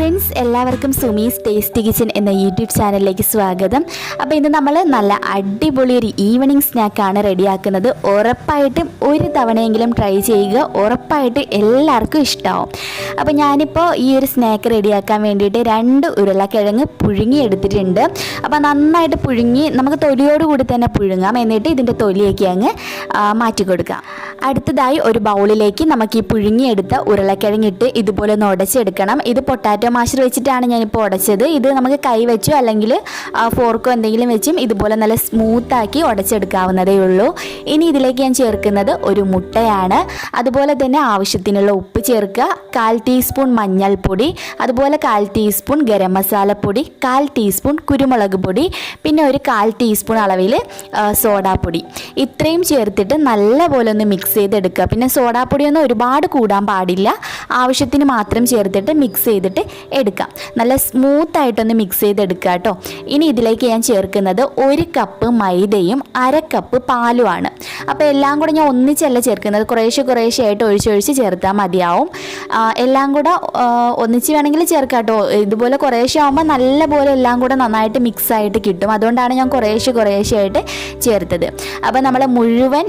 Friends, എല്ലാവർക്കും Sumi's tasty kitchen എന്ന YouTube ചാനലിലേക്ക് സ്വാഗതം. അപ്പോൾ ഇന്ന് നമ്മൾ നല്ല അടിപൊളി ഒരു ഈവനിങ് സ്നാക്കാണ് റെഡിയാക്കുന്നത്. ഉറപ്പായിട്ടും ഒരു തവണയെങ്കിലും ട്രൈ ചെയ്യുക, ഉറപ്പായിട്ട് എല്ലാവർക്കും ഇഷ്ടമാവും. അപ്പോൾ ഞാനിപ്പോൾ ഈ ഒരു സ്നാക്ക് റെഡിയാക്കാൻ വേണ്ടിയിട്ട് 2 ഉരുളക്കിഴങ്ങ് പുഴുങ്ങിയെടുത്തിട്ടുണ്ട്. അപ്പോൾ നന്നായിട്ട് പുഴുങ്ങി നമുക്ക് തൊലിയോടുകൂടി തന്നെ പുഴുങ്ങാം. എന്നിട്ട് ഇതിൻ്റെ തൊലിയൊക്കെ അങ്ങ് മാറ്റി കൊടുക്കാം. അടുത്തതായി ഒരു ബൗളിലേക്ക് നമുക്ക് ഈ പുഴുങ്ങിയെടുത്ത ഉരുളക്കിഴങ്ങിട്ട് ഇതുപോലെ ഒന്ന് ഉടച്ചെടുക്കണം. ഇത് പൊട്ടാറ്റോ മാഷർ വെച്ചിട്ടാണ് ഞാനിപ്പോൾ ഉടച്ചത്. ഇത് നമുക്ക് കൈ വെച്ചോ അല്ലെങ്കിൽ ഫോർക്കോ എന്തെങ്കിലും വെച്ചും ഇതുപോലെ നല്ല സ്മൂത്താക്കി ഉടച്ചെടുക്കാവുന്നതേ ഉള്ളൂ. ഇനി ഇതിലേക്ക് ഞാൻ ചേർക്കുന്നത് ഒരു മുട്ടയാണ്. അതുപോലെ തന്നെ ആവശ്യത്തിനുള്ള ഉപ്പ് ചേർക്കുക, 1/4 ടീസ്പൂൺ മഞ്ഞൾപ്പൊടി, അതുപോലെ 1/4 ടീസ്പൂൺ ഗരം മസാലപ്പൊടി, 1/4 ടീസ്പൂൺ കുരുമുളക് പൊടി, പിന്നെ ഒരു 1/4 ടീസ്പൂൺ അളവിൽ സോഡാപ്പൊടി. ഇത്രയും ചേർത്തിട്ട് നല്ലപോലെ ഒന്ന് മിക്സ് ചെയ്തെടുക്കുക. പിന്നെ സോഡാപ്പൊടിയൊന്നും ഒരുപാട് കൂടാൻ പാടില്ല, ആവശ്യത്തിന് മാത്രം ചേർത്തിട്ട് മിക്സ് ചെയ്തിട്ട് എടുക്കാം. നല്ല സ്മൂത്തായിട്ടൊന്ന് മിക്സ് ചെയ്തെടുക്കുക കേട്ടോ. ഇനി ഇതിലേക്ക് ഞാൻ ചേർക്കുന്നത് 1 കപ്പ് മൈദയും 1/2 കപ്പ് പാലുമാണ്. അപ്പോൾ എല്ലാം കൂടെ ഞാൻ ഒന്നിച്ചല്ല ചേർക്കുന്നത്, കുറേശ്ശെ ആയിട്ട് ഒഴിച്ചൊഴിച്ച് ചേർത്താൽ മതിയാവും. എല്ലാം കൂടെ ഒന്നിച്ച് വേണമെങ്കിൽ ചേർക്കാം കേട്ടോ. ഇതുപോലെ കുറേശ്ശെ ആകുമ്പോൾ നല്ലപോലെ എല്ലാം കൂടെ നന്നായിട്ട് മിക്സ് ആയിട്ട് കിട്ടും. അതുകൊണ്ടാണ് ഞാൻ കുറേശ്ശെ ആയിട്ട് ചേർത്തത്. അപ്പോൾ നമ്മൾ മുഴുവൻ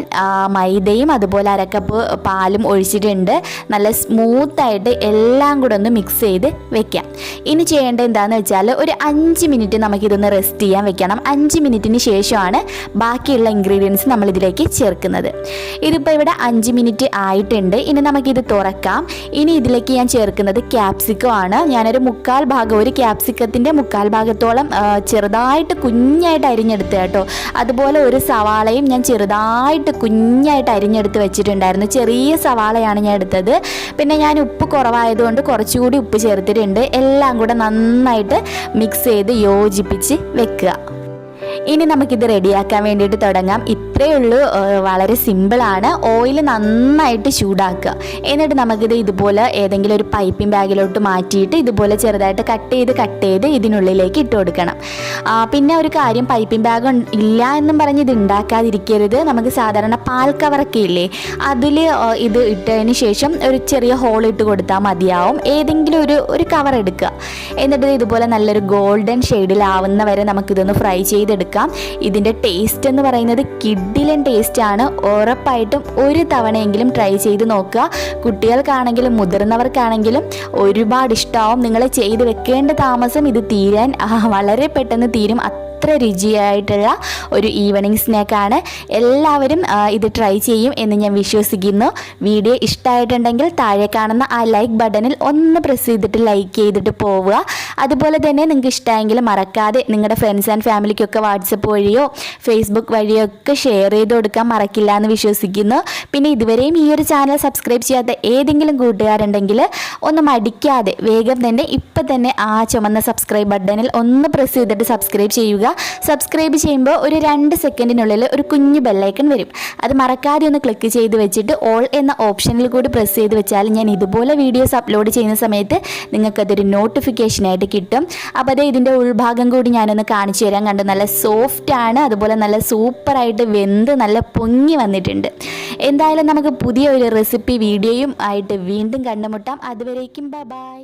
മൈദയും അതുപോലെ 1/2 കപ്പ് പാലും ഒഴിച്ചിട്ടുണ്ട്. നല്ല സ്മൂത്തായിട്ട് എല്ലാം കൂടെ ഒന്ന് മിക്സ് ചെയ്ത് വെക്കാം. ഇനി ചെയ്യേണ്ടത് എന്താണെന്ന് വെച്ചാൽ ഒരു 5 മിനിറ്റ് നമുക്കിതൊന്ന് റെസ്റ്റ് ചെയ്യാൻ വെക്കണം. 5 മിനിറ്റിന് ശേഷമാണ് ബാക്കിയുള്ള ഇൻഗ്രീഡിയൻസ് നമ്മളിതിലേക്ക് ചേർക്കുന്നത്. ഇതിപ്പോൾ ഇവിടെ 5 മിനിറ്റ് ആയിട്ടുണ്ട്. ഇനി നമുക്കിത് തുറക്കാം. ഇനി ഇതിലേക്ക് ഞാൻ ചേർക്കുന്നത് ക്യാപ്സിക്കം ആണ്. ഞാനൊരു 1/4 ഭാഗം, ഒരു ക്യാപ്സിക്കത്തിൻ്റെ 1/4 ഭാഗത്തോളം ചെറുതായിട്ട് കുഞ്ഞായിട്ട് അരിഞ്ഞെടുത്ത് കേട്ടോ. അതുപോലെ ഒരു സവാളയും ഞാൻ ചെറുതായിട്ട് കുഞ്ഞായിട്ട് അരിഞ്ഞെടുത്ത് വെച്ചിട്ടുണ്ടായിരുന്നു. ചെറിയ സവാളയാണ് ഞാൻ എടുത്തത്. പിന്നെ ഞാൻ ഉപ്പ് കുറവായതുകൊണ്ട് കുറച്ചുകൂടി ഉപ്പ് ചേർത്തിട്ടുണ്ട്. എല്ലാം കൂടെ നന്നായിട്ട് മിക്സ് ചെയ്ത് യോജിപ്പിച്ച് വെക്കുക. ഇനി നമുക്കിത് റെഡിയാക്കാൻ വേണ്ടിയിട്ട് തുടങ്ങാം. ഇത്രയേ ഉള്ളൂ, വളരെ സിമ്പിളാണ്. ഓയിൽ നന്നായിട്ട് ചൂടാക്കുക. എന്നിട്ട് നമുക്കിത് ഇതുപോലെ ഏതെങ്കിലും ഒരു പൈപ്പിംഗ് ബാഗിലോട്ട് മാറ്റിയിട്ട് ഇതുപോലെ ചെറുതായിട്ട് കട്ട് ചെയ്ത് ഇതിനുള്ളിലേക്ക് ഇട്ട് കൊടുക്കണം. പിന്നെ ഒരു കാര്യം, പൈപ്പിംഗ് ബാഗ് ഇല്ല എന്നും പറഞ്ഞ് ഇത് ഉണ്ടാക്കാതിരിക്കരുത്. നമുക്ക് സാധാരണ പാൽ കവറൊക്കെ ഇല്ലേ, അതിൽ ഇത് ഇട്ടതിന് ശേഷം ഒരു ചെറിയ ഹോൾ ഇട്ട് കൊടുത്താൽ മതിയാവും. ഏതെങ്കിലും ഒരു കവർ എടുക്കുക. എന്നിട്ട് ഇതുപോലെ നല്ലൊരു ഗോൾഡൻ ഷെയ്ഡിലാവുന്ന വരെ നമുക്കിതൊന്ന് ഫ്രൈ ചെയ്തെടുക്കാം. ഇതിൻ്റെ ടേസ്റ്റ് എന്ന് പറയുന്നത് കിഡിലൻ ടേസ്റ്റാണ്. ഉറപ്പായിട്ടും ഒരു തവണയെങ്കിലും ട്രൈ ചെയ്ത് നോക്കുക. കുട്ടികൾക്കാണെങ്കിലും മുതിർന്നവർക്കാണെങ്കിലും ഒരുപാട് ഇഷ്ടമാവും. നിങ്ങൾ ചെയ്ത് വെക്കേണ്ട താമസം ഇത് തീരാൻ വളരെ പെട്ടെന്ന് തീരും. അത്ര രുചിയായിട്ടുള്ള ഒരു ഈവനിങ് സ്നാക്കാണ്. എല്ലാവരും ഇത് ട്രൈ ചെയ്യും എന്ന് ഞാൻ വിശ്വസിക്കുന്നു. വീഡിയോ ഇഷ്ടമായിട്ടുണ്ടെങ്കിൽ താഴെ കാണുന്ന ആ ലൈക്ക് ബട്ടണിൽ ഒന്ന് പ്രസ് ചെയ്തിട്ട് ലൈക്ക് ചെയ്തിട്ട് പോവുക. അതുപോലെ തന്നെ നിങ്ങൾക്ക് ഇഷ്ടമെങ്കിൽ മറക്കാതെ നിങ്ങളുടെ ഫ്രണ്ട്സ് ആൻഡ് ഫാമിലിക്കൊക്കെ വാട്സപ്പ് വഴിയോ ഫേസ്ബുക്ക് വഴിയോ ഒക്കെ ഷെയർ ചെയ്ത് കൊടുക്കാൻ മറക്കില്ല എന്ന് വിശ്വസിക്കുന്നു. പിന്നെ ഇതുവരെയും ഈ ഒരു ചാനൽ സബ്സ്ക്രൈബ് ചെയ്യാത്ത ഏതെങ്കിലും കൂട്ടുകാരുണ്ടെങ്കിൽ ഒന്ന് മടിക്കാതെ വേഗം തന്നെ ഇപ്പം തന്നെ ആ ചുമന്ന സബ്സ്ക്രൈബ് ബട്ടണിൽ ഒന്ന് പ്രസ് ചെയ്തിട്ട് സബ്സ്ക്രൈബ് ചെയ്യുക. സബ്സ്ക്രൈബ് ചെയ്യുമ്പോൾ ഒരു 2 സെക്കൻഡിനുള്ളിൽ ഒരു കുഞ്ഞു ബെല്ലൈക്കൺ വരും. അത് മറക്കാതെ ഒന്ന് ക്ലിക്ക് ചെയ്ത് വെച്ചിട്ട് ഓൾ എന്ന ഓപ്ഷനിൽ കൂടി പ്രസ് ചെയ്ത് വെച്ചാൽ ഞാൻ ഇതുപോലെ വീഡിയോസ് അപ്ലോഡ് ചെയ്യുന്ന സമയത്ത് നിങ്ങൾക്കതൊരു നോട്ടിഫിക്കേഷനായിട്ട് കിട്ടും. അപ്പോൾ അതേ ഇതിൻ്റെ ഉൾഭാഗം കൂടി ഞാനൊന്ന് കാണിച്ചു തരാം. കണ്ടു, നല്ല സോഫ്റ്റാണ്. അതുപോലെ നല്ല സൂപ്പറായിട്ട് വെന്ത് നല്ല പൊങ്ങി വന്നിട്ടുണ്ട്. എന്തായാലും നമുക്ക് പുതിയ ഒരു റെസിപ്പി വീഡിയോയും ആയിട്ട് വീണ്ടും കണ്ടുമുട്ടാം. അതുവരേക്കും ബൈ.